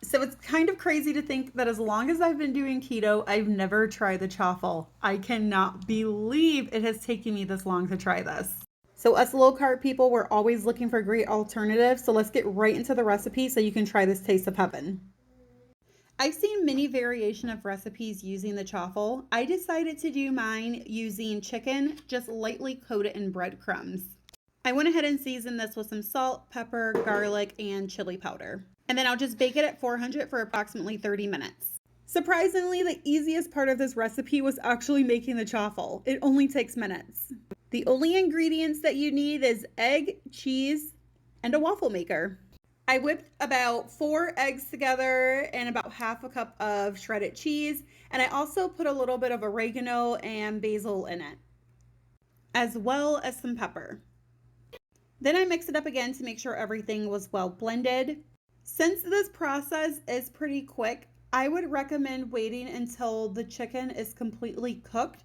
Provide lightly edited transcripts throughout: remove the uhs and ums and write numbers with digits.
So it's kind of crazy to think that as long as I've been doing keto, I've never tried the chaffle. I cannot believe it has taken me this long to try this. So us low carb people, we're always looking for great alternatives. So let's get right into the recipe so you can try this taste of heaven. I've seen many variation of recipes using the chaffle. I decided to do mine using chicken, just lightly coated in breadcrumbs. I went ahead and seasoned this with some salt, pepper, garlic, and chili powder. And then I'll just bake it at 400 for approximately 30 minutes. Surprisingly, the easiest part of this recipe was actually making the chaffle. It only takes minutes. The only ingredients that you need is egg, cheese, and a waffle maker. I whipped about 4 eggs together and about half a cup of shredded cheese. And I also put a little bit of oregano and basil in it, as well as some pepper. Then I mixed it up again to make sure everything was well blended. Since this process is pretty quick, I would recommend waiting until the chicken is completely cooked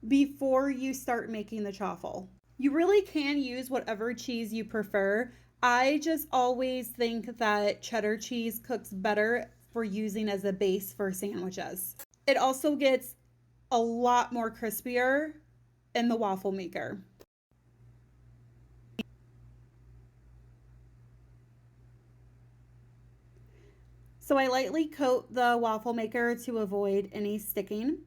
before you start making the chaffle. You really can use whatever cheese you prefer. I just always think that cheddar cheese cooks better for using as a base for sandwiches. It also gets a lot more crispier in the waffle maker. So I lightly coat the waffle maker to avoid any sticking.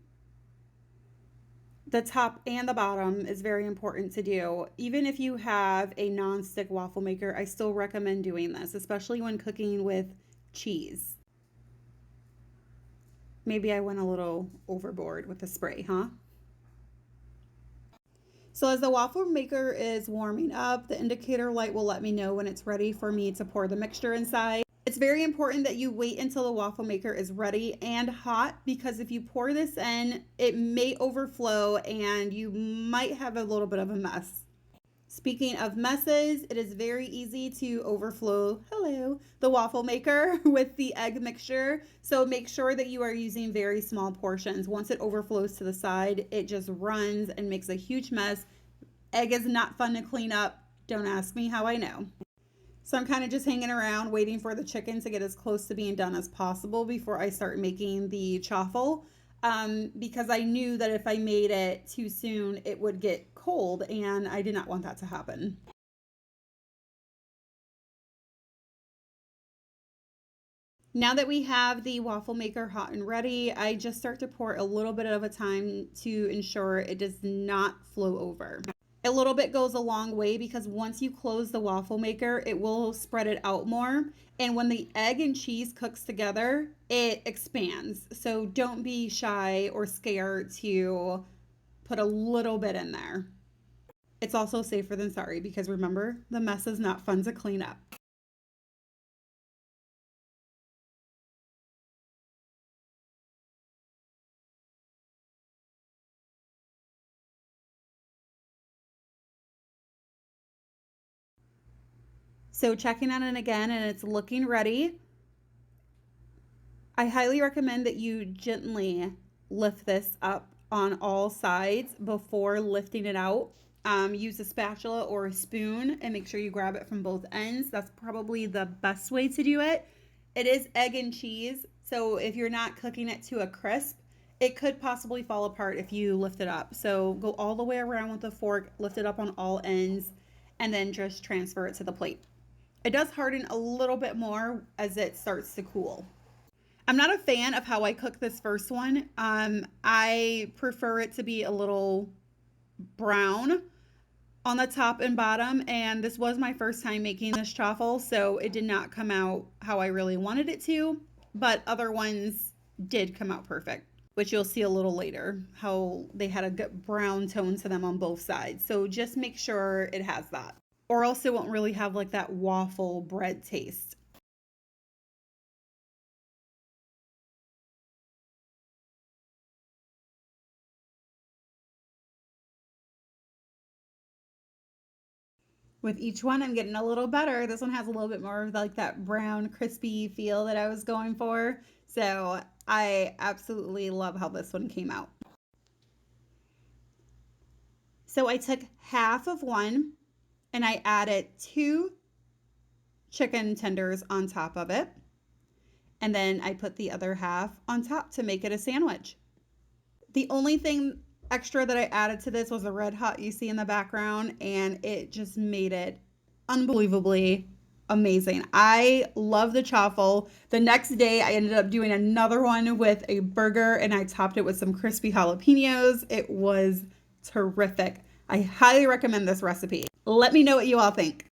The top and the bottom is very important to do. Even if you have a non-stick waffle maker, I still recommend doing this, especially when cooking with cheese. Maybe I went a little overboard with the spray, huh? So as the waffle maker is warming up, the indicator light will let me know when it's ready for me to pour the mixture inside. It's very important that you wait until the waffle maker is ready and hot, because if you pour this in, it may overflow and you might have a little bit of a mess. Speaking of messes, it is very easy to overflow, the waffle maker with the egg mixture. So make sure that you are using very small portions. Once it overflows to the side, it just runs and makes a huge mess. Egg is not fun to clean up. Don't ask me how I know. So I'm kind of just hanging around waiting for the chicken to get as close to being done as possible before I start making the chaffle. Because I knew that if I made it too soon, it would get cold, and I did not want that to happen. Now that we have the waffle maker hot and ready, I just start to pour a little bit of a time to ensure it does not flow over. A little bit goes a long way, because once you close the waffle maker, it will spread it out more. And when the egg and cheese cooks together, it expands. So don't be shy or scared to put a little bit in there. It's also safer than sorry, because remember, the mess is not fun to clean up. So checking on it again, and it's looking ready. I highly recommend that you gently lift this up on all sides before lifting it out. Use a spatula or a spoon and make sure you grab it from both ends. That's probably the best way to do it. It is egg and cheese, so if you're not cooking it to a crisp, it could possibly fall apart if you lift it up. So go all the way around with the fork, lift it up on all ends, and then just transfer it to the plate. It does harden a little bit more as it starts to cool. I'm not a fan of how I cook this first one. I prefer it to be a little brown on the top and bottom, and this was my first time making this chaffle, so it did not come out how I really wanted it to, but other ones did come out perfect, which you'll see a little later, how they had a good brown tone to them on both sides. So just make sure it has that, or else it won't really have like that waffle bread taste. With each one, I'm getting a little better. This one has a little bit more of like that brown, crispy feel that I was going for. So I absolutely love how this one came out. So I took half of one and I added 2 chicken tenders on top of it. And then I put the other half on top to make it a sandwich. The only thing extra that I added to this was the red hot you see in the background, and it just made it unbelievably amazing. I love the chaffle. The next day I ended up doing another one with a burger, and I topped it with some crispy jalapenos. It was terrific. I highly recommend this recipe. Let me know what you all think.